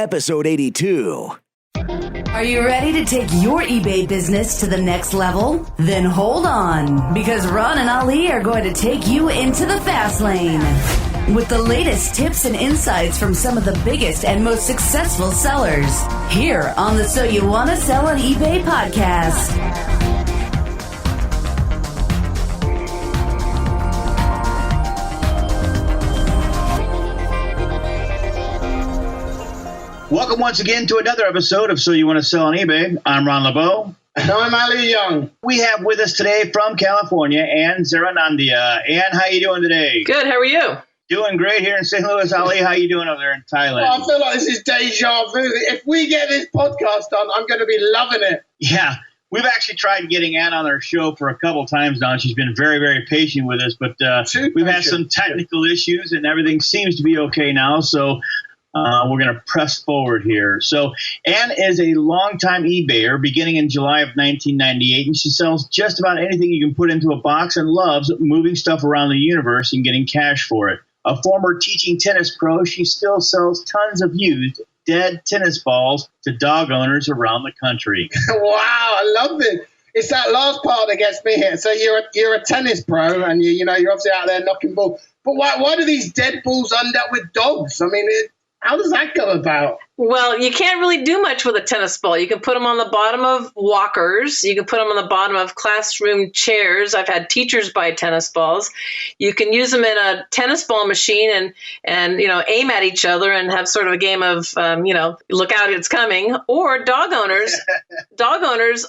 episode 82. Are you ready to take your eBay business to the next level? Then hold on, because Ron and Ali are going to take you into the fast lane with the latest tips and insights from some of the biggest and most successful sellers here on the So You Want to Sell on eBay podcast. Welcome once again to another episode of So You Want to Sell on eBay. I'm Ron LeBeau. And I'm Ali Young. We have with us today from California, Ann Zarraonandia. Ann, how you doing today? Good. How are you? Doing great here in St. Louis. Ali, how you doing over there in Thailand? Well, I feel like this is deja vu. If we get this podcast on, I'm going to be loving it. Yeah. We've actually tried getting Ann on our show for a couple times now, and she's been very, very patient with us. But we've had some technical issues, and everything seems to be okay now. So we're going to press forward here. So Ann is a longtime eBayer beginning in July of 1998, and she sells just about anything you can put into a box and loves moving stuff around the universe and getting cash for it. A former teaching tennis pro, she still sells tons of used dead tennis balls to dog owners around the country. Wow, I love it. It's that last part that gets me here. So you're a tennis pro, and you're obviously out there knocking balls. But why do these dead balls end up with dogs? I mean, how does that come about? Well, you can't really do much with a tennis ball. You can put them on the bottom of walkers. You can put them on the bottom of classroom chairs. I've had teachers buy tennis balls. You can use them in a tennis ball machine and aim at each other and have sort of a game of, look out, it's coming. Or dog owners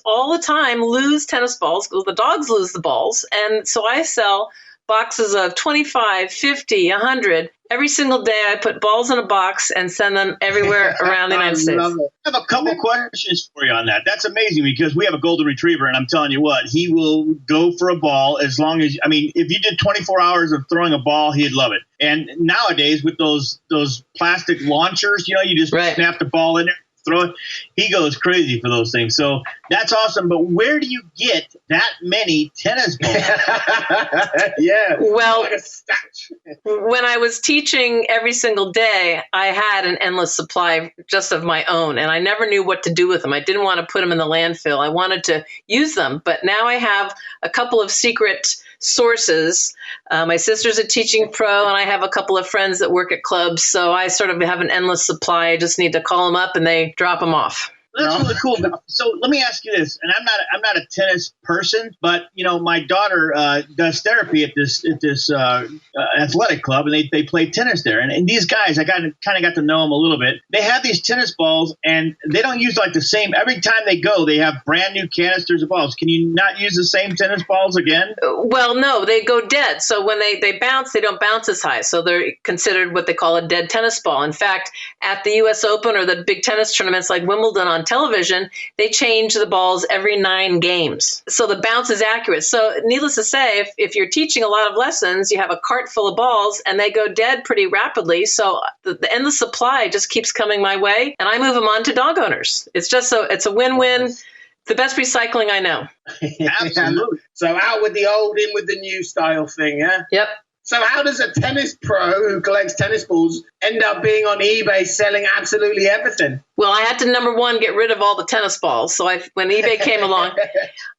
all the time lose tennis balls. The dogs lose the balls. And so I sell boxes of 25, 50, 100. Every single day I put balls in a box and send them everywhere around the United States. I have a couple questions for you on that. That's amazing because we have a golden retriever, and I'm telling you what, he will go for a ball as long as, if you did 24 hours of throwing a ball, he'd love it. And nowadays with those plastic launchers, you just snap the ball in there, throw it. He goes crazy for those things. So that's awesome. But where do you get that many tennis balls? Yeah. Well, like a statue. When I was teaching every single day, I had an endless supply just of my own, and I never knew what to do with them. I didn't want to put them in the landfill. I wanted to use them. But now I have a couple of secret sources. My sister's a teaching pro, and I have a couple of friends that work at clubs. So I sort of have an endless supply. I just need to call them up and they drop them off. That's really cool. So let me ask you this, and I'm not a tennis person, but my daughter does therapy at this athletic club, and they play tennis there. And these guys, I kind of got to know them a little bit. They have these tennis balls, and they don't use like the same. Every time they go, they have brand new canisters of balls. Can you not use the same tennis balls again? Well, no, they go dead. So when they bounce, they don't bounce as high. So they're considered what they call a dead tennis ball. In fact, at the U.S. Open or the big tennis tournaments like Wimbledon on television, they change the balls every 9 games. So the bounce is accurate. So needless to say, if you're teaching a lot of lessons, you have a cart full of balls and they go dead pretty rapidly. So the endless supply just keeps coming my way, and I move them on to dog owners. It's a win-win. The best recycling I know. Absolutely. So out with the old, in with the new style thing, yeah? Yep. So how does a tennis pro who collects tennis balls end up being on eBay selling absolutely everything? Well, I had to, number one, get rid of all the tennis balls. So when eBay came along,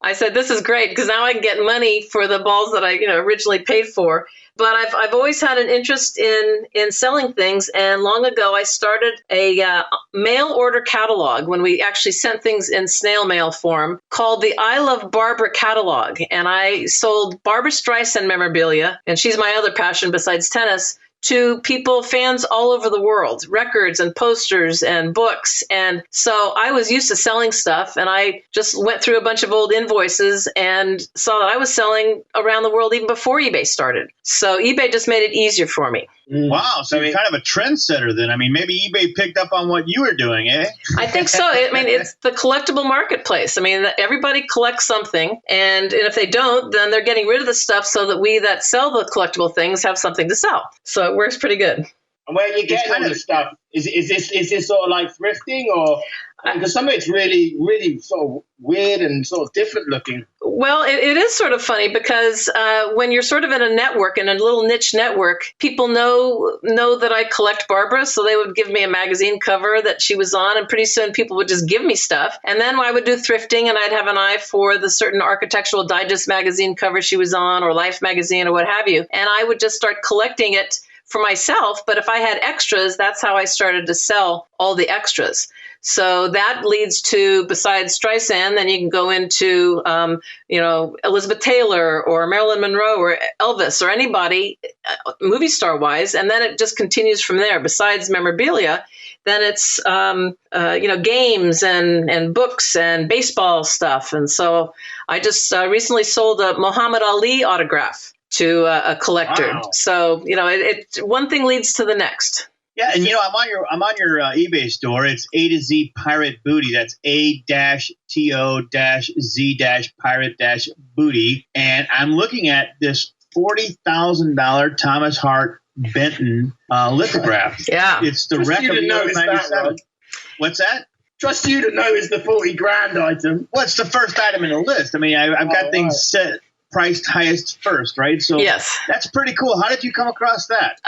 I said, this is great because now I can get money for the balls that I originally paid for. But I've always had an interest in selling things. And long ago, I started a mail order catalog when we actually sent things in snail mail form called the I Love Barbara catalog. And I sold Barbara Streisand memorabilia, and she's my other passion besides tennis, to people, fans all over the world, records and posters and books. And so I was used to selling stuff, and I just went through a bunch of old invoices and saw that I was selling around the world even before eBay started. So eBay just made it easier for me. Wow, so you're kind of a trendsetter then. Maybe eBay picked up on what you were doing, eh? I think so. It's the collectible marketplace. Everybody collects something, and if they don't, then they're getting rid of the stuff so that we that sell the collectible things have something to sell. So it works pretty good. And where are you getting all this stuff? Is this sort of like thrifting or? Because some of it's really, really sort of weird and sort of different looking. Well, it is sort of funny because when you're sort of in a network, in a little niche network, people know that I collect Barbara, so they would give me a magazine cover that she was on, and pretty soon people would just give me stuff. And then I would do thrifting, and I'd have an eye for the certain Architectural Digest magazine cover she was on, or Life magazine, or what have you. And I would just start collecting it for myself. But if I had extras, that's how I started to sell all the extras. So that leads to, besides Streisand, then you can go into, Elizabeth Taylor or Marilyn Monroe or Elvis or anybody, movie star-wise, and then it just continues from there. Besides memorabilia, then it's, games and books and baseball stuff. And so I just recently sold a Mohammad Ali autograph to a collector. Wow. So, one thing leads to the next. Yeah, and I'm on your eBay store. It's A to Z Pirate Booty. That's A-TO-Z Pirate Booty. And I'm looking at this $40,000 Thomas Hart Benton lithograph. Yeah. It's the Just wreck you of to the know year it's that, 97. Rod. What's that? Trust you to know is the 40 grand item. Well, it's the first item in the list. I mean, I've got things set priced highest first, right? So Yes. That's pretty cool. How did you come across that?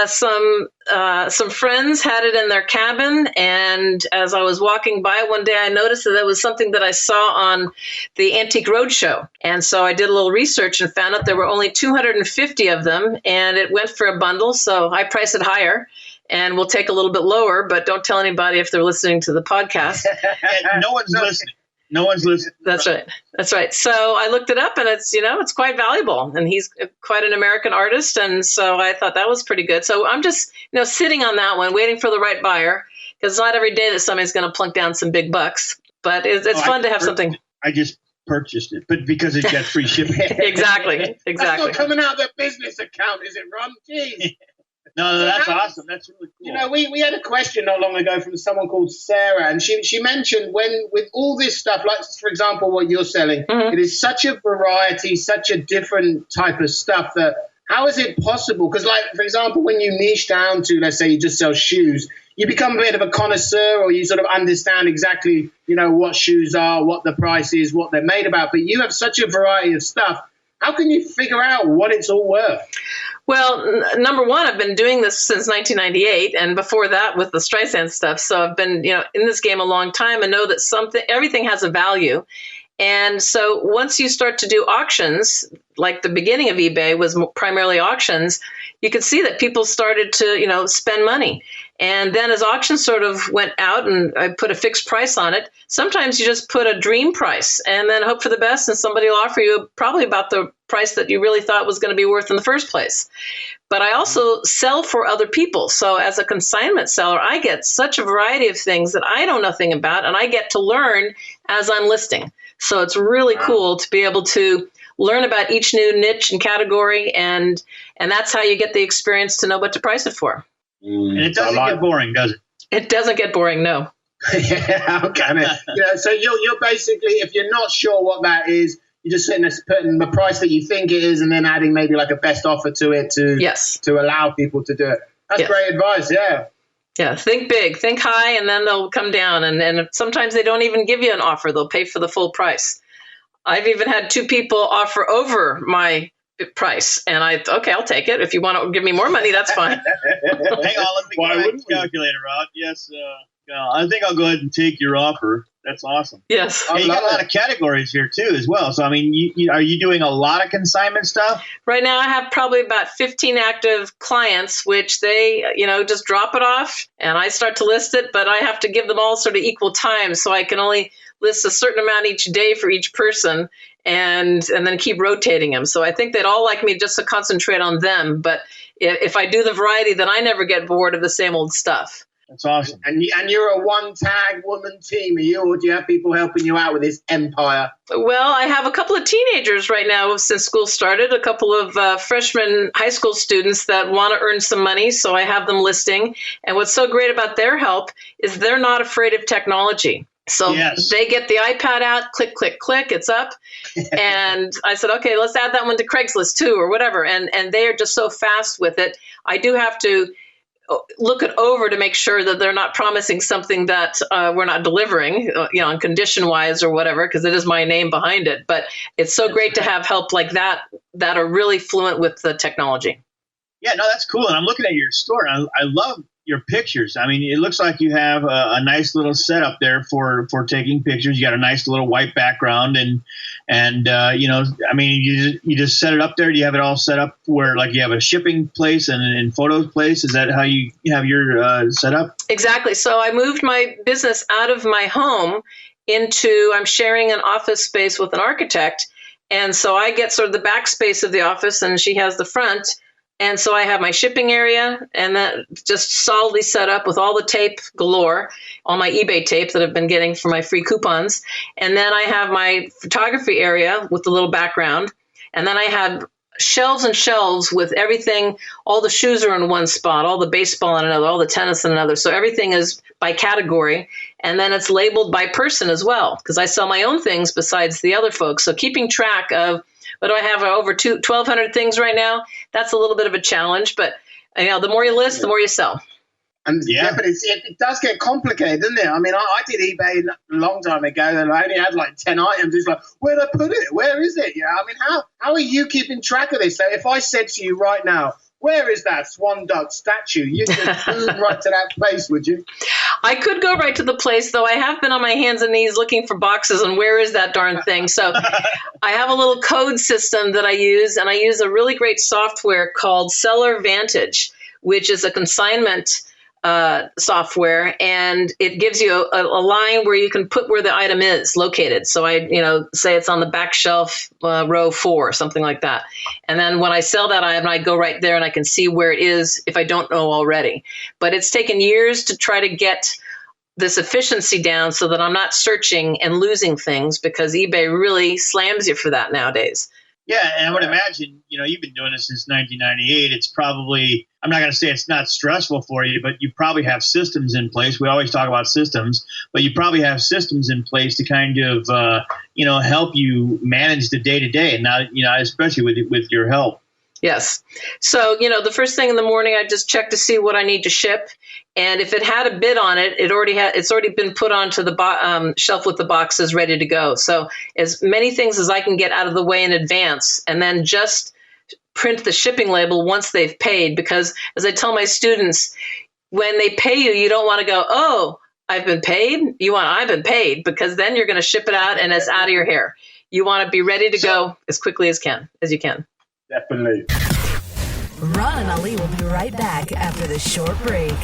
Some friends had it in their cabin, and as I was walking by one day, I noticed that there was something that I saw on the Antique Roadshow. And so I did a little research and found out there were only 250 of them, and it went for a bundle, so I priced it higher. And we'll take a little bit lower, but don't tell anybody if they're listening to the podcast. No one's listening. No one's listening. That's right. That's right. So I looked it up, and it's quite valuable. And he's quite an American artist, and so I thought that was pretty good. So I'm just sitting on that one, waiting for the right buyer, because it's not every day that somebody's going to plunk down some big bucks. But it's fun to have something. I just purchased it, but because it got free shipping. Exactly. That's not coming out of their business account, is it, Ron? Jeez. No, that's awesome. That's really cool. We had a question not long ago from someone called Sarah, and she mentioned when with all this stuff, like for example, what you're selling, it is such a variety, such a different type of stuff that how is it possible? Because like, for example, when you niche down to, let's say you just sell shoes, you become a bit of a connoisseur, or you sort of understand exactly, what shoes are, what the price is, what they're made about. But you have such a variety of stuff. How can you figure out what it's all worth? Well, number one, I've been doing this since 1998, and before that with the Streisand stuff. So I've been, in this game a long time, and know that everything has a value. And so once you start to do auctions, like the beginning of eBay was primarily auctions, you could see that people started to, spend money. And then as auctions sort of went out and I put a fixed price on it, sometimes you just put a dream price and then hope for the best, and somebody will offer you probably about the price that you really thought was going to be worth in the first place. But I also sell for other people. So as a consignment seller, I get such a variety of things that I know nothing about, and I get to learn as I'm listing. So it's really cool to be able to learn about each new niche and category, and that's how you get the experience to know what to price it for. And it doesn't get boring, does it? It doesn't get boring, no. Yeah, okay. So you're basically, if you're not sure what that is, you're just sitting there putting the price that you think it is, and then adding maybe like a best offer to it to allow people to do it. That's great advice. Yeah. Yeah, think big, think high, and then they'll come down. And sometimes they don't even give you an offer. They'll pay for the full price. I've even had two people offer over my price, and I'll take it. If you want to give me more money, that's fine. Hang on, let me get my calculator out. Yes, I think I'll go ahead and take your offer. That's awesome. Yes. Hey, you got a lot of categories here too, as well. So, I mean, are you doing a lot of consignment stuff? Right now, I have probably about 15 active clients, which they, just drop it off, and I start to list it, but I have to give them all sort of equal time, so I can only list a certain amount each day for each person, and then keep rotating them. So I think they'd all like me just to concentrate on them. But if I do the variety, then I never get bored of the same old stuff. That's awesome. And you're a one-tag woman team, are you? Or do you have people helping you out with this empire? Well, I have a couple of teenagers right now since school started, a couple of freshman high school students that want to earn some money, so I have them listing. And what's so great about their help is they're not afraid of technology. So they get the iPad out, click, click, click, it's up. And I said, okay, let's add that one to Craigslist too, or whatever. And they are just so fast with it. I do have to look it over to make sure that they're not promising something that we're not delivering, on condition wise or whatever, because it is my name behind it. But it's so great to have help like that are really fluent with the technology. Yeah, no, that's cool. And I'm looking at your store. I love your pictures. I mean, it looks like you have a nice little setup there for taking pictures. You got a nice little white background, and I mean, you just set it up there. Do you have it all set up where like you have a shipping place and photos place? Is that how you have your setup? Exactly. So I moved my business out of my home I'm sharing an office space with an architect, and so I get sort of the backspace of the office, and she has the front. And so I have my shipping area, and that just solidly set up with all the tape galore, all my eBay tape that I've been getting for my free coupons. And then I have my photography area with the little background. And then I have shelves and shelves with everything. All the shoes are in one spot, all the baseball in another, all the tennis in another. So everything is by category. And then it's labeled by person as well, because I sell my own things besides the other folks. So keeping track of, what do I have, over 1,200 things right now? That's a little bit of a challenge, but the more you list, the more you sell. And but it does get complicated, doesn't it? I mean, I did eBay a long time ago, and I only had like 10 items. It's like, where'd I put it? Where is it? I mean, how are you keeping track of this? So if I said to you right now, where is that swan duck statue? You'd just move right to that place, would you? I could go right to the place, though I have been on my hands and knees looking for boxes and where is that darn thing. So I have a little code system that I use, and I use a really great software called SellerVantage, which is a consignment software, and it gives you a line where you can put where the item is located. So I, say it's on the back shelf, row 4, something like that. And then when I sell that item, I go right there and I can see where it is if I don't know already. But it's taken years to try to get this efficiency down so that I'm not searching and losing things, because eBay really slams you for that nowadays. Yeah, and I would imagine, you've been doing this since 1998. It's probably, I'm not going to say it's not stressful for you, but you probably have systems in place. We always talk about systems, but you probably have systems in place to kind of, help you manage the day-to-day, and not, especially with your help. Yes. So, the first thing in the morning, I just check to see what I need to ship. And if it had a bid on it, it's already been put onto the shelf with the boxes ready to go. So as many things as I can get out of the way in advance, and then just print the shipping label once they've paid. Because as I tell my students, when they pay you, you don't want to go, oh, I've been paid. You want, I've been paid, because then you're going to ship it out and it's out of your hair. You want to be ready to go as quickly as you can. Definitely. Ron and Ali will be right back after this short break.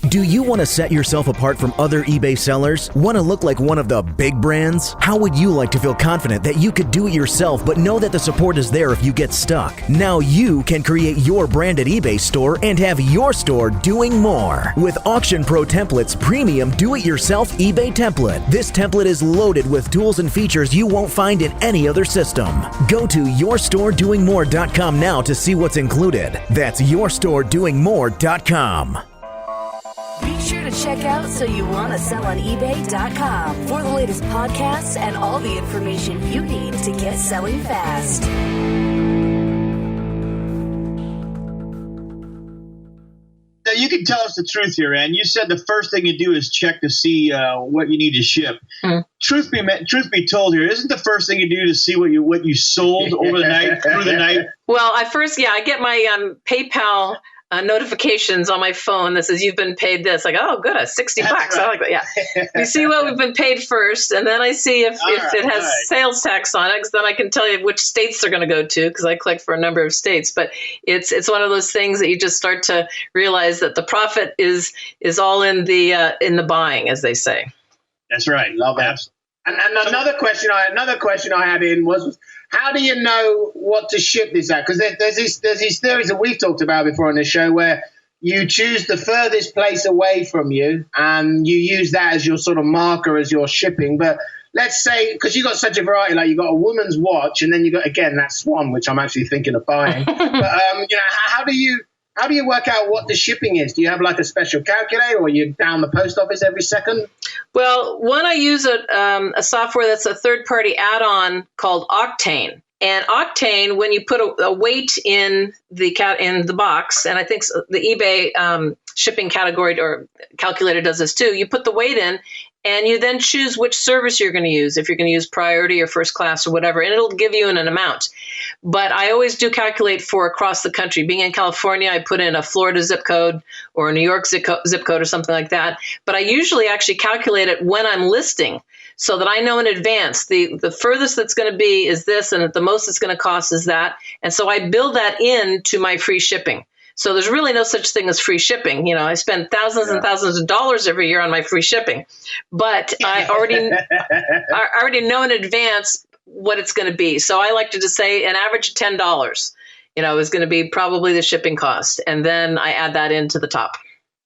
Do you want to set yourself apart from other eBay sellers? Want to look like one of the big brands? How would you like to feel confident that you could do it yourself, but know that the support is there if you get stuck? Now you can create your branded eBay store and have your store doing more. With Auction Pro Template's premium do-it-yourself eBay template. This template is loaded with tools and features you won't find in any other system. Go to yourstoredoingmore.com now to see what's included. That's yourstoredoingmore.com. Be sure to check out SoYouWannaSellOnEBay.com for the latest podcasts and all the information you need to get selling fast. Now, you can tell us the truth here, Ann. You said the first thing you do is check to see what you need to ship. Truth be told here, isn't the first thing you do to see what you sold over the night, through the night? Well, I get my PayPal notifications on my phone that says you've been paid this. Like, oh, good, $60. Right. I like that. Yeah, we see what we've been paid first, and then I see if it has sales tax on it, because then I can tell you which states they're going to go to, because I collect for a number of states. But it's one of those things that you just start to realize that the profit is all in the buying, as they say. That's right. Love it. And another question I had in was, how do you know what to ship this at? Because there's these theories that we've talked about before on the show, where you choose the furthest place away from you and you use that as your sort of marker as your shipping. But let's say, because you got such a variety, like you got a woman's watch, and then you got, again, that swan, which I'm actually thinking of buying. But how do you work out what the shipping is? Do you have like a special calculator, or you down the post office every second? Well, one, I use a software that's a third-party add-on called Auctane. And Auctane, when you put a weight in the box, and I think the eBay shipping category or calculator does this too, you put the weight in, and you then choose which service you're going to use, if you're going to use priority or first class or whatever, and it'll give you an amount. But I always do calculate for across the country. Being in California, I put in a Florida zip code or a New York zip code or something like that. But I usually actually calculate it when I'm listing, so that I know in advance the furthest that's going to be is this, and the most it's going to cost is that. And so I build that into my free shipping. So there's really no such thing as free shipping. You know, I spend thousands and thousands of dollars every year on my free shipping, but I already know in advance what it's going to be. So I like to just say an average of $10, you know, is going to be probably the shipping cost. And then I add that into the top.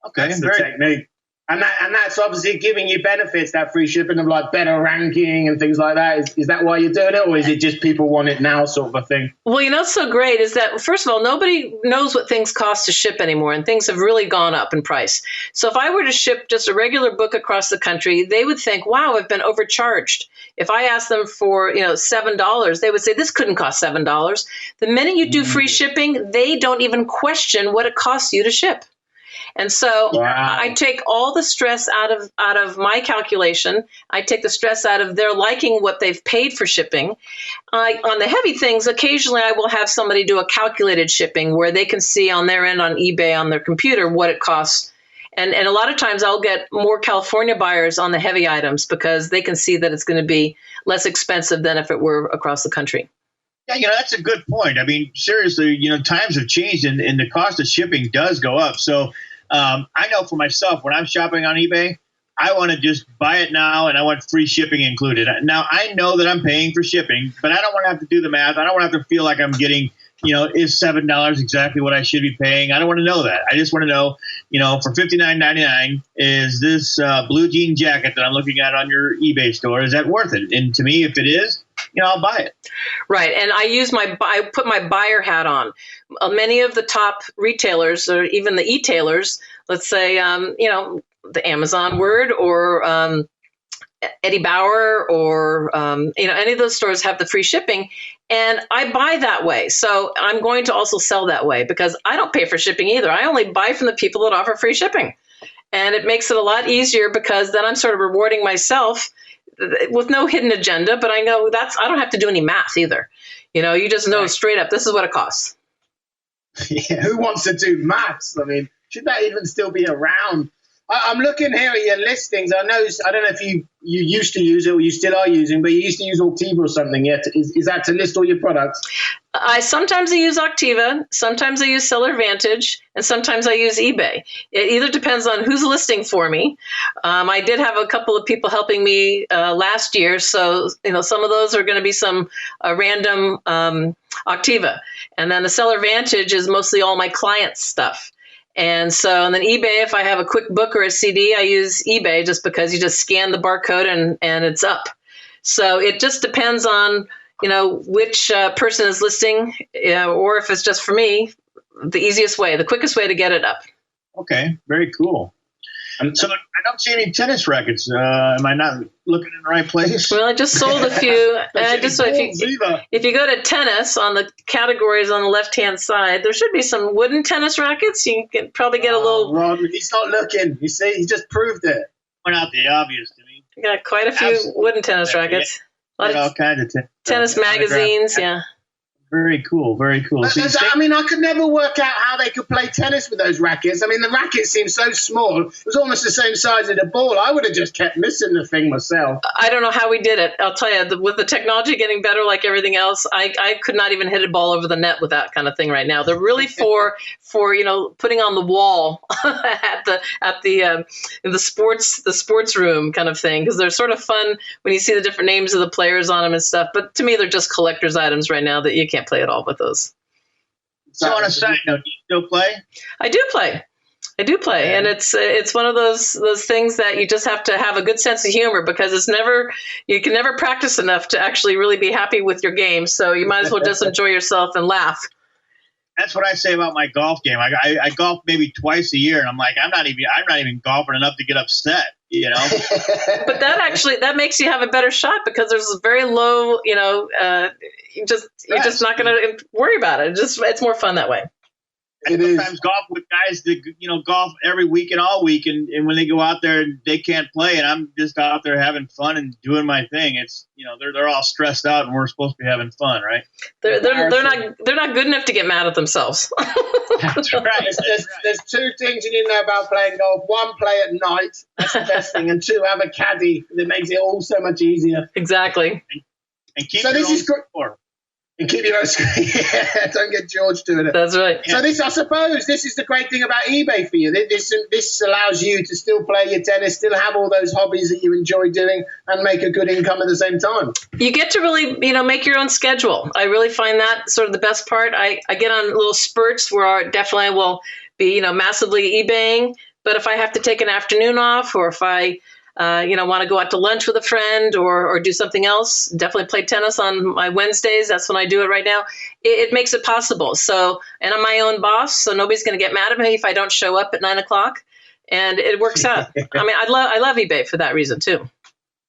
Okay, that's the technique. And that's obviously giving you benefits, that free shipping of like better ranking and things like that. Is that why you're doing it, or is it just people want it now sort of a thing? Well, you know what's so great is that, first of all, nobody knows what things cost to ship anymore, and things have really gone up in price. So if I were to ship just a regular book across the country, they would think, wow, I've been overcharged. If I asked them for, $7, they would say, this couldn't cost $7. The minute you do free shipping, they don't even question what it costs you to ship. And so I take all the stress out of my calculation. I take the stress out of their liking what they've paid for shipping. On the heavy things, occasionally I will have somebody do a calculated shipping where they can see on their end on eBay on their computer what it costs. And a lot of times I'll get more California buyers on the heavy items because they can see that it's going to be less expensive than if it were across the country. Yeah, that's a good point. I mean, seriously, times have changed and the cost of shipping does go up. So I know for myself, when I'm shopping on eBay, I want to just buy it now and I want free shipping included. Now, I know that I'm paying for shipping, but I don't want to have to do the math. I don't want to have to feel like I'm getting, is $7 exactly what I should be paying? I don't want to know that. I just want to know, for $59.99, is this blue jean jacket that I'm looking at on your eBay store, is that worth it? And to me, if it is, I'll buy it. Right. And I put my buyer hat on. Many of the top retailers or even the e-tailers, let's say, the Amazon Word or Eddie Bauer or, any of those stores have the free shipping. And I buy that way. So I'm going to also sell that way because I don't pay for shipping either. I only buy from the people that offer free shipping. And it makes it a lot easier because then I'm sort of rewarding myself with no hidden agenda, but I know I don't have to do any math either. You just know straight up, this is what it costs. Yeah, who wants to do maths? I mean, should that even still be around? I'm looking here at your listings. I don't know if you used to use it or you still are using, but you used to use Auctane or something. Yet is that to list all your products? Sometimes I use Auctane, sometimes I use SellerVantage, and sometimes I use eBay. It either depends on who's listing for me. I did have a couple of people helping me last year, so some of those are going to be some random Auctane, and then the SellerVantage is mostly all my clients' stuff. And then eBay, if I have a quick book or a CD, I use eBay just because you just scan the barcode and it's up. So it just depends on, which person is listing or if it's just for me, the easiest way, the quickest way to get it up. Okay, very cool. So I don't see any tennis rackets. Am I not looking in the right place? Well, I just sold a few. If you go to tennis on the categories on the left-hand side, there should be some wooden tennis rackets. You can probably get a little. Ron, he's not looking. You see, he just proved it. Point out the obvious to me. You got quite a few wooden tennis rackets. A lot of all kinds of tennis magazines. Yeah. Very cool, very cool. I could never work out how they could play tennis with those rackets. I mean, the racket seemed so small. It was almost the same size as the ball. I would have just kept missing the thing myself. I don't know how we did it. I'll tell you, with the technology getting better like everything else, I could not even hit a ball over the net with that kind of thing right now. They're really for putting on the wall in the sports room kind of thing, because they're sort of fun when you see the different names of the players on them and stuff. But to me, they're just collector's items right now that you can't play at all with those. So on a side note, do you still play? I do play, okay. And it's one of those things that you just have to have a good sense of humor, because you can never practice enough to actually really be happy with your game. So you might as well just enjoy yourself and laugh. That's what I say about my golf game. I golf maybe twice a year, and I'm like, I'm not even golfing enough to get upset, you know. But that makes you have a better shot because there's a very low, you're just not going to worry about it. It's more fun that way. I sometimes golf with guys that golf every week and all week, and when they go out there, they can't play, and I'm just out there having fun and doing my thing. It's they're all stressed out, and we're supposed to be having fun, right? They're not good enough to get mad at themselves. That's right. There's two things you need to know about playing golf. One, play at night. That's the best thing, and two, have a caddy that makes it all so much easier. Exactly. And keep your own score. And keep your own screen. Don't get George doing it. That's right. So I suppose this is the great thing about eBay for you. This allows you to still play your tennis, still have all those hobbies that you enjoy doing, and make a good income at the same time. You get to really, make your own schedule. I really find that sort of the best part. I get on little spurts where I definitely will be, massively eBaying. But if I have to take an afternoon off, or if I want to go out to lunch with a friend or do something else, definitely play tennis on my Wednesdays. That's when I do it right now. It makes it possible. So, and I'm my own boss, so nobody's going to get mad at me if I don't show up at 9:00, and it works out. I mean, I love eBay for that reason too.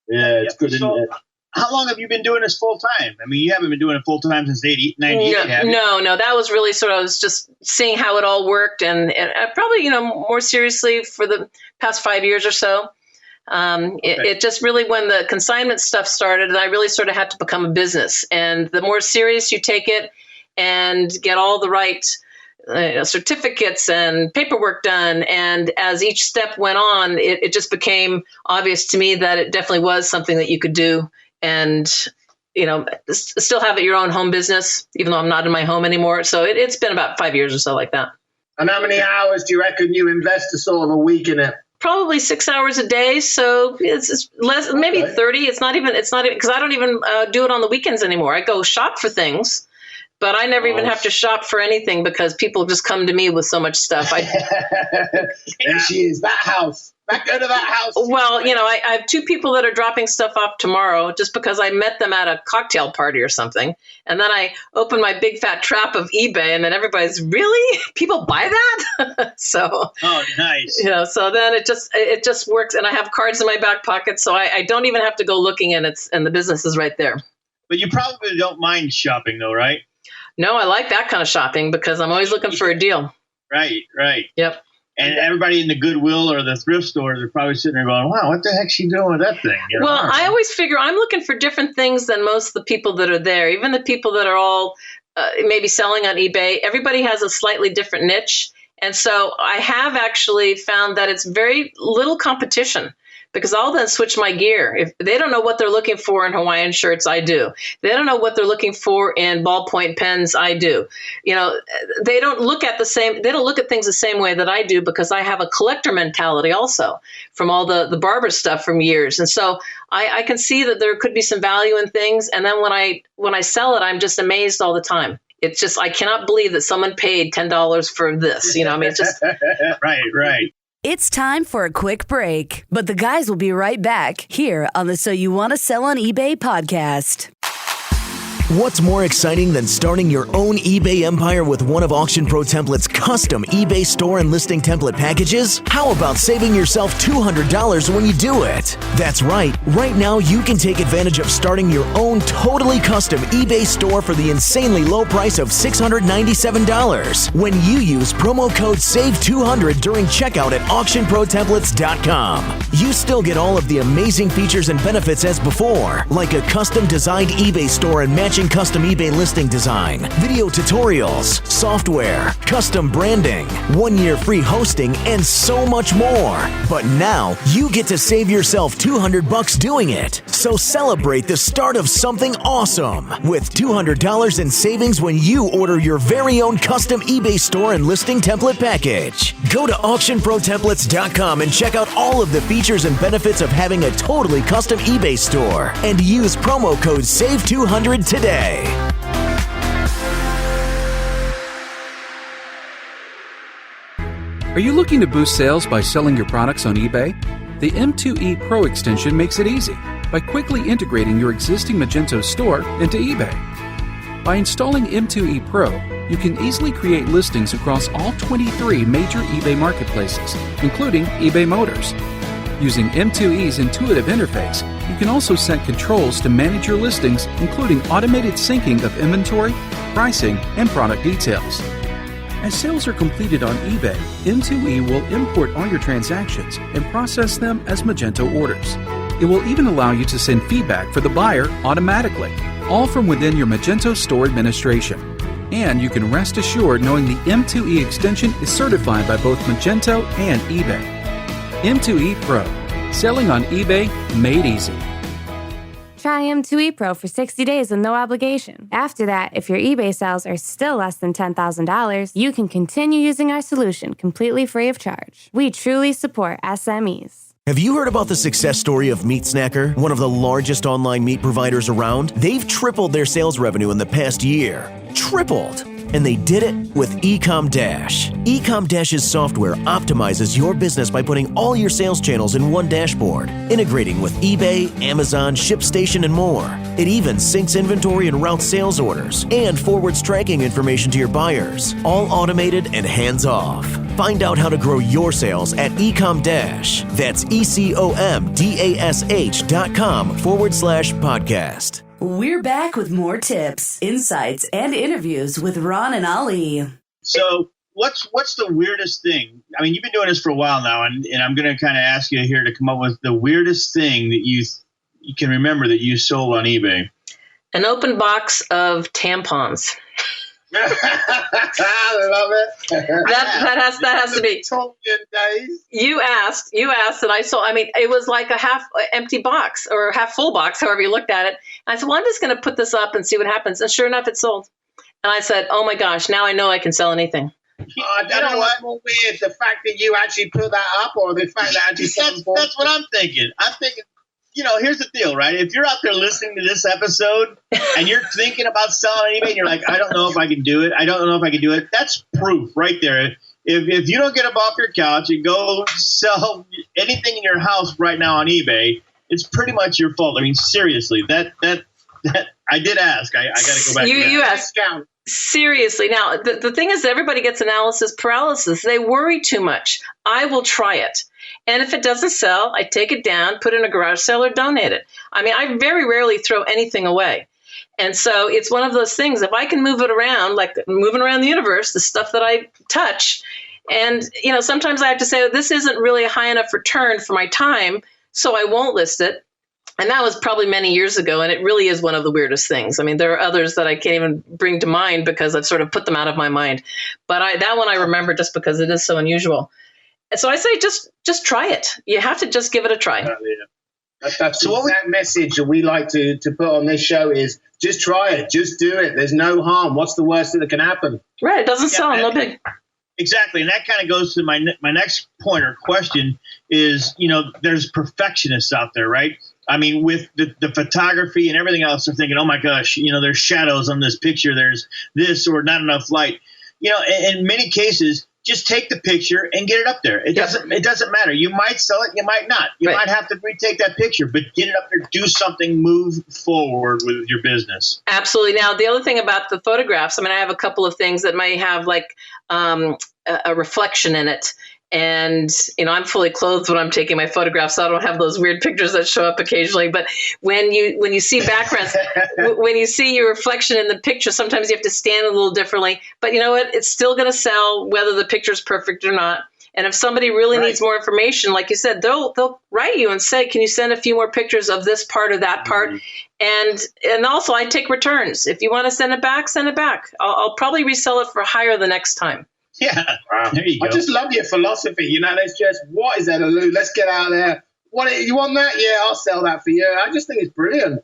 Yeah, it's good. So, how long have you been doing this full time? I mean, you haven't been doing it full time since 98, have you? No. That was really I was just seeing how it all worked, and probably, more seriously for the past 5 years or so. It just really, when the consignment stuff started, I really sort of had to become a business. And the more serious you take it and get all the right certificates and paperwork done, and as each step went on, it just became obvious to me that it definitely was something that you could do and, still have it your own home business, even though I'm not in my home anymore. So it's been about 5 years or so like that. And how many hours do you reckon you invest a sort of a week in it? Probably 6 hours a day, so it's less, maybe 30. It's not even because I don't even do it on the weekends anymore. I go shop for things, but I never even have to shop for anything because people just come to me with so much stuff. There she is, that house. Go to that house. Well, I have two people that are dropping stuff off tomorrow just because I met them at a cocktail party or something. And then I open my big fat trap of eBay, and then everybody's, really? People buy that? So, oh, nice. So then it just works. And I have cards in my back pocket, so I don't even have to go looking, and the business is right there. But you probably don't mind shopping though, right? No, I like that kind of shopping because I'm always looking for a deal. Right. Yep. And everybody in the Goodwill or the thrift stores are probably sitting there going, wow, what the heck's she doing with that thing? Well, I always figure I'm looking for different things than most of the people that are there, even the people that are all maybe selling on eBay. Everybody has a slightly different niche. And so I have actually found that it's very little competition, because I'll then switch my gear. If they don't know what they're looking for in Hawaiian shirts, I do. They don't know what they're looking for in ballpoint pens, I do. They don't look at things the same way that I do, because I have a collector mentality also from all the Barbara stuff from years. And so I can see that there could be some value in things. And then when I sell it, I'm just amazed all the time. It's just, I cannot believe that someone paid $10 for this. It's just right. It's time for a quick break, but the guys will be right back here on the So You Want to Sell on eBay podcast. What's more exciting than starting your own eBay empire with one of Auction Pro Template's custom eBay store and listing template packages? How about saving yourself $200 when you do it? That's right. Right now, you can take advantage of starting your own totally custom eBay store for the insanely low price of $697 when you use promo code SAVE200 during checkout at AuctionProTemplates.com. You still get all of the amazing features and benefits as before, like a custom designed eBay store and matching custom eBay listing design, video tutorials, software, custom branding, 1 year free hosting, and so much more. But now you get to save yourself $200 doing it. So celebrate the start of something awesome with $200 in savings when you order your very own custom eBay store and listing template package. Go to AuctionProTemplates.com and check out all of the features and benefits of having a totally custom eBay store and use promo code SAVE200 today. Are you looking to boost sales by selling your products on eBay? The M2E Pro extension makes it easy by quickly integrating your existing Magento store into eBay. By installing M2E Pro, You can easily create listings across all 23 major eBay marketplaces, including eBay Motors. Using M2E's intuitive interface, you can also set controls to manage your listings, including automated syncing of inventory, pricing, and product details. As sales are completed on eBay, M2E will import all your transactions and process them as Magento orders. It will even allow you to send feedback for the buyer automatically, all from within your Magento store administration. And you can rest assured knowing the M2E extension is certified by both Magento and eBay. M2E Pro, selling on eBay made easy. Try M2E Pro for 60 days with no obligation. After that, if your eBay sales are still less than $10,000, you can continue using our solution completely free of charge. We truly support SMEs. Have you heard about the success story of Meat Snacker, one of the largest online meat providers around? They've tripled their sales revenue in the past year. Tripled! And they did it with Ecom Dash. Ecom Dash's software optimizes your business by putting all your sales channels in one dashboard, integrating with eBay, Amazon, ShipStation, and more. It even syncs inventory and routes sales orders, and forwards tracking information to your buyers, all automated and hands-off. Find out how to grow your sales at Ecom Dash. That's ECOMDASH.com/podcast. We're back with more tips, insights, and interviews with Ron and Ali. So what's the weirdest thing? I mean, you've been doing this for a while now, and I'm going to kind of ask you here to come up with the weirdest thing that you can remember that you sold on eBay. An open box of tampons. I love it. That has to be. Victorian days. You asked, and I sold. I mean, it was like a half empty box or half full box, however you looked at it. And I said, well, I'm just going to put this up and see what happens. And sure enough, it sold. And I said, oh my gosh, now I know I can sell anything. I don't know what's more weird, the fact that you actually put that up, or the fact that actually that's what I'm thinking. I'm thinking, here's the deal, right? If you're out there listening to this episode and you're thinking about selling on eBay and you're like, I don't know if I can do it. That's proof right there. If you don't get up off your couch and go sell anything in your house right now on eBay, it's pretty much your fault. I mean, seriously, that I did ask. I got to go back. You asked. Seriously. Now, the thing is, everybody gets analysis paralysis. They worry too much. I will try it. And if it doesn't sell, I take it down, put it in a garage sale, or donate it. I mean, I very rarely throw anything away. And so it's one of those things. If I can move it around, like moving around the universe, the stuff that I touch, and, sometimes I have to say, oh, this isn't really a high enough return for my time, so I won't list it. And that was probably many years ago, and it really is one of the weirdest things. I mean, there are others that I can't even bring to mind because I've sort of put them out of my mind. But that one I remember just because it is so unusual. And so I say, just try it. You have to just give it a try. That's the exact message that we like to put on this show is just try it. Just do it. There's no harm. What's the worst that can happen? Right. It doesn't sell. No big. Exactly. And that kind of goes to my next point or question is, there's perfectionists out there, right? I mean, with the photography and everything else, they're thinking, oh my gosh, there's shadows on this picture. There's this or not enough light. In many cases, just take the picture and get it up there. It doesn't matter. You might sell it. You might not. You might have to retake that picture, but get it up there, do something, move forward with your business. Absolutely. Now, the other thing about the photographs, I mean, I have a couple of things that may have like a reflection in it. And, I'm fully clothed when I'm taking my photographs, so I don't have those weird pictures that show up occasionally. But when you see backgrounds, when you see your reflection in the picture, sometimes you have to stand a little differently. But you know what? It's still going to sell whether the picture's perfect or not. And if somebody really needs more information, like you said, they'll write you and say, can you send a few more pictures of this part or that part? And also, I take returns. If you want to send it back, send it back. I'll probably resell it for higher the next time. Yeah, wow. There you go. I just love your philosophy. Let's just, what is that, Lou? Let's get out there. What, you want that? Yeah, I'll sell that for you. I just think it's brilliant.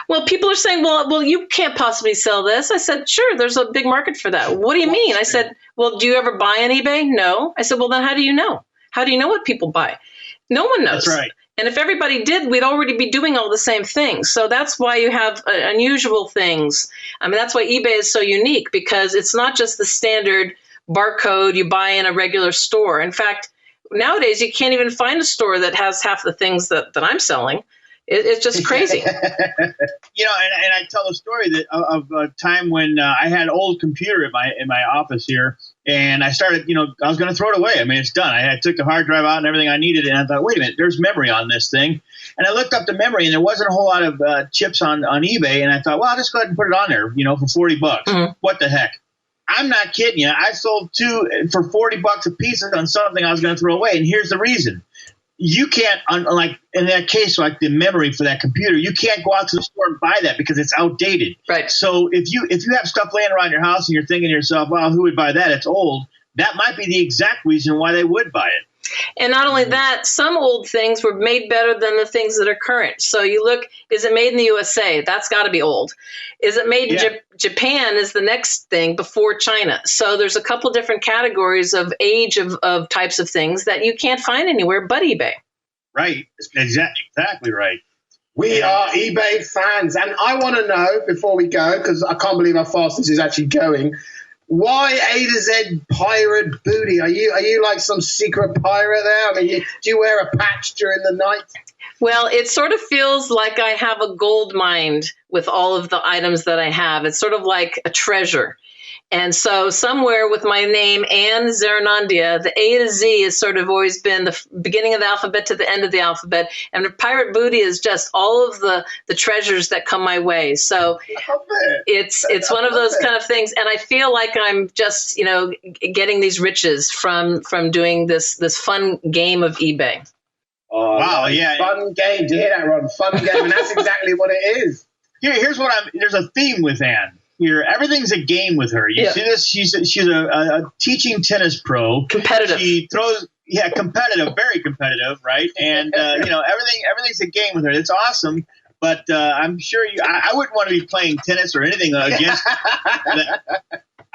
Well, people are saying, well, you can't possibly sell this. I said, sure, there's a big market for that. What do you mean? I said, well, do you ever buy on eBay? No. I said, well, then how do you know? How do you know what people buy? No one knows. That's right. And if everybody did, we'd already be doing all the same things. So that's why you have unusual things. I mean, that's why eBay is so unique, because it's not just the standard barcode you buy in a regular store. In fact, nowadays you can't even find a store that has half the things that I'm selling. It's just crazy. And I tell a story of a time when I had an old computer in my office here, and I started, I was going to throw it away. I mean, it's done. I took the hard drive out and everything I needed, and I thought, wait a minute, there's memory on this thing. And I looked up the memory, and there wasn't a whole lot of chips on eBay, and I thought, well, I'll just go ahead and put it on there, for $40. Mm-hmm. What the heck? I'm not kidding you. I sold 2 for $40 a piece on something I was going to throw away, and here's the reason. You can't, like in that case, like the memory for that computer, you can't go out to the store and buy that because it's outdated. Right. So if you have stuff laying around your house and you're thinking to yourself, well, who would buy that? It's old. That might be the exact reason why they would buy it. And not only that, some old things were made better than the things that are current. So you look, is it made in the USA? That's got to be old. Is it made in Japan is the next thing before China. So there's a couple different categories of age of types of things that you can't find anywhere but eBay. Right. Exactly right. We are eBay fans. And I want to know, before we go, because I can't believe how fast this is actually going, why A to Z pirate booty? Are you like some secret pirate there? I mean, do you wear a patch during the night? Well, it sort of feels like I have a gold mine with all of the items that I have. It's sort of like a treasure. And so somewhere with my name, Anne Zarraonandia, the A to Z has sort of always been the beginning of the alphabet to the end of the alphabet. And the pirate booty is just all of the treasures that come my way. So it's one of those kind of things. And I feel like I'm just, getting these riches from doing this fun game of eBay. Oh, wow, yeah. Fun game. Do you hear that, Ron? Fun game. And that's exactly what it is. Here's what there's a theme with Anne. Here, everything's a game with her. You see this? She's a teaching tennis pro. Competitive. She throws, competitive, very competitive, right? And everything's a game with her. It's awesome. But I'm sure I wouldn't want to be playing tennis or anything against.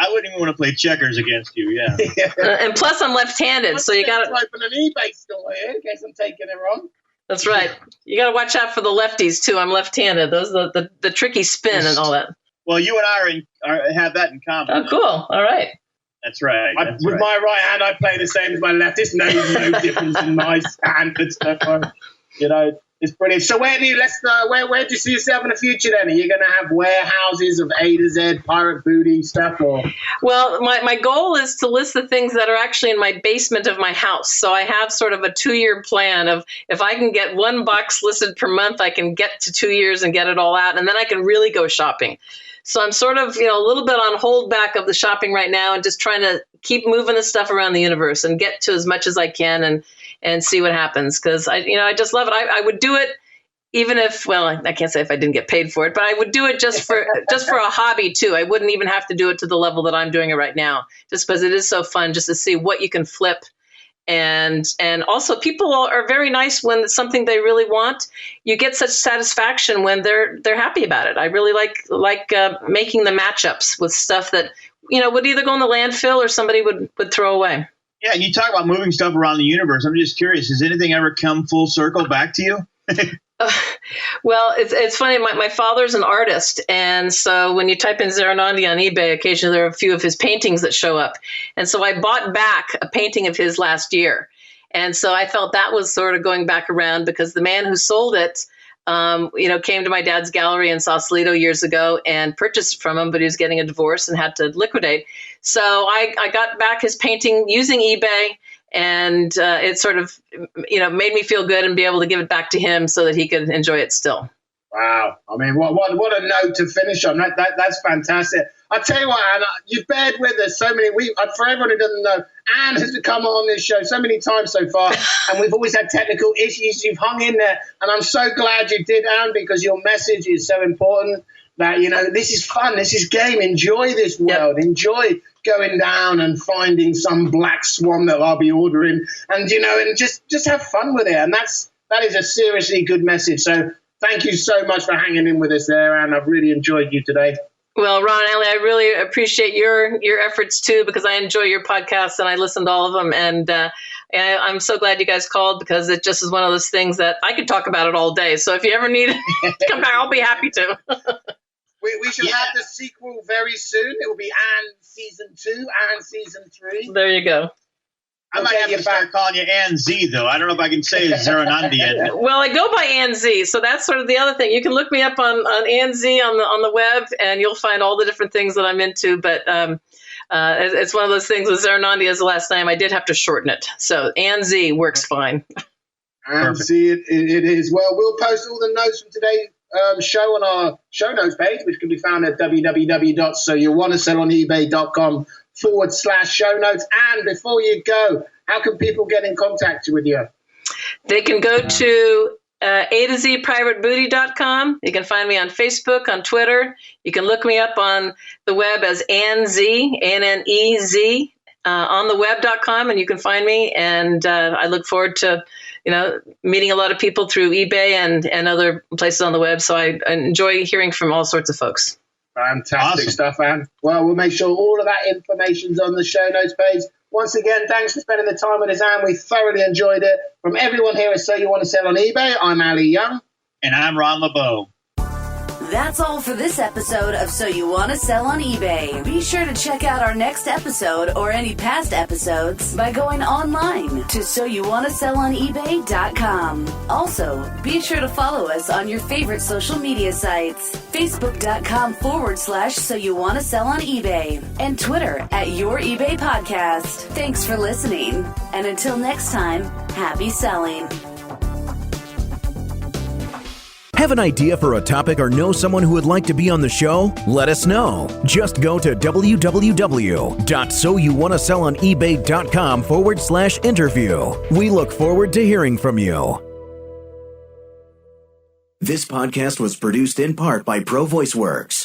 I wouldn't even want to play checkers against you. Yeah. And plus, I'm left-handed, so you got to open an eBay store here in case I'm taking it wrong. That's right. You got to watch out for the lefties too. I'm left-handed. Those the tricky spin and all that. Well, you and I have that in common. Oh, cool. All right. That's right. With my right hand, I play the same as my left. There's no difference in my hand and stuff. It's brilliant. So where do you see yourself in the future then? Are you going to have warehouses of A to Z pirate booty stuff? Or? Well, my goal is to list the things that are actually in my basement of my house. So I have sort of a 2-year plan of if I can get one box listed per month, I can get to 2 years and get it all out. And then I can really go shopping. So I'm sort of, a little bit on holdback of the shopping right now and just trying to keep moving the stuff around the universe and get to as much as I can and see what happens. Because I just love it. I would do it even if, well, I can't say if I didn't get paid for it, but I would do it just for a hobby too. I wouldn't even have to do it to the level that I'm doing it right now, just because it is so fun just to see what you can flip. And also people are very nice when it's something they really want. You get such satisfaction when they're happy about it. I really like making the matchups with stuff that, would either go in the landfill or somebody would throw away. Yeah. And you talk about moving stuff around the universe. I'm just curious, has anything ever come full circle back to you? Well, it's funny. My father's an artist, and so when you type in Zarraonandia on eBay, occasionally there are a few of his paintings that show up. And so I bought back a painting of his last year, and so I felt that was sort of going back around because the man who sold it, came to my dad's gallery in Sausalito years ago and purchased from him, but he was getting a divorce and had to liquidate. So I got back his painting using eBay. And it sort of, made me feel good and be able to give it back to him so that he could enjoy it still. Wow. I mean, what a note to finish on. That's fantastic. I tell you what, Anne, you've bared with us so many. For everyone who doesn't know, Anne has come on this show so many times so far, and we've always had technical issues. You've hung in there, and I'm so glad you did, Anne, because your message is so important. That this is fun, this is game. Enjoy this world. Yep. Enjoy going down and finding some black swan that I'll be ordering, and and just have fun with it. And that is a seriously good message. So thank you so much for hanging in with us there, and I've really enjoyed you today. Well, Ron, Ellie, I really appreciate your efforts too, because I enjoy your podcasts and I listen to all of them. And I'm so glad you guys called, because it just is one of those things that I could talk about it all day. So if you ever need to come back, I'll be happy to. We should have the sequel very soon. It will be Anne Season 2, Anne Season 3. There you go. I might have to start calling you Ann Z, though. I don't know if I can say Zarraonandia. Well, I go by Ann Z, so that's sort of the other thing. You can look me up on Ann Z on the web, and you'll find all the different things that I'm into. But it's one of those things with Zarraonandia as the last name. I did have to shorten it, so Ann Z works fine. Ann Z, it is. Well, we'll post all the notes from today's show on our show notes page, which can be found at www.soyouwantasellonebay.com/show notes. And before you go, how can people get in contact with you? They can go to A2ZPrivateBooty.com. You can find me on Facebook, on Twitter. You can look me up on the web as Ann Z, ANNEZ, on the web.com, and you can find me. And I look forward to meeting a lot of people through eBay and other places on the web. So I enjoy hearing from all sorts of folks. Fantastic stuff, Ann. Well, we'll make sure all of that information's on the show notes page. Once again, thanks for spending the time with us, Ann. We thoroughly enjoyed it. From everyone here at So You Want to Sell on eBay, I'm Ali Young. And I'm Ron LeBeau. That's all for this episode of So You Want to Sell on eBay. Be sure to check out our next episode or any past episodes by going online to soyouwantasellonebay.com. Also, be sure to follow us on your favorite social media sites, facebook.com/So You Want to Sell on eBay, and Twitter at Your eBay Podcast. Thanks for listening, and until next time, happy selling. Have an idea for a topic or know someone who would like to be on the show? Let us know. Just go to www.soyouwantasellonebay.com/interview. We look forward to hearing from you. This podcast was produced in part by Pro VoiceWorks.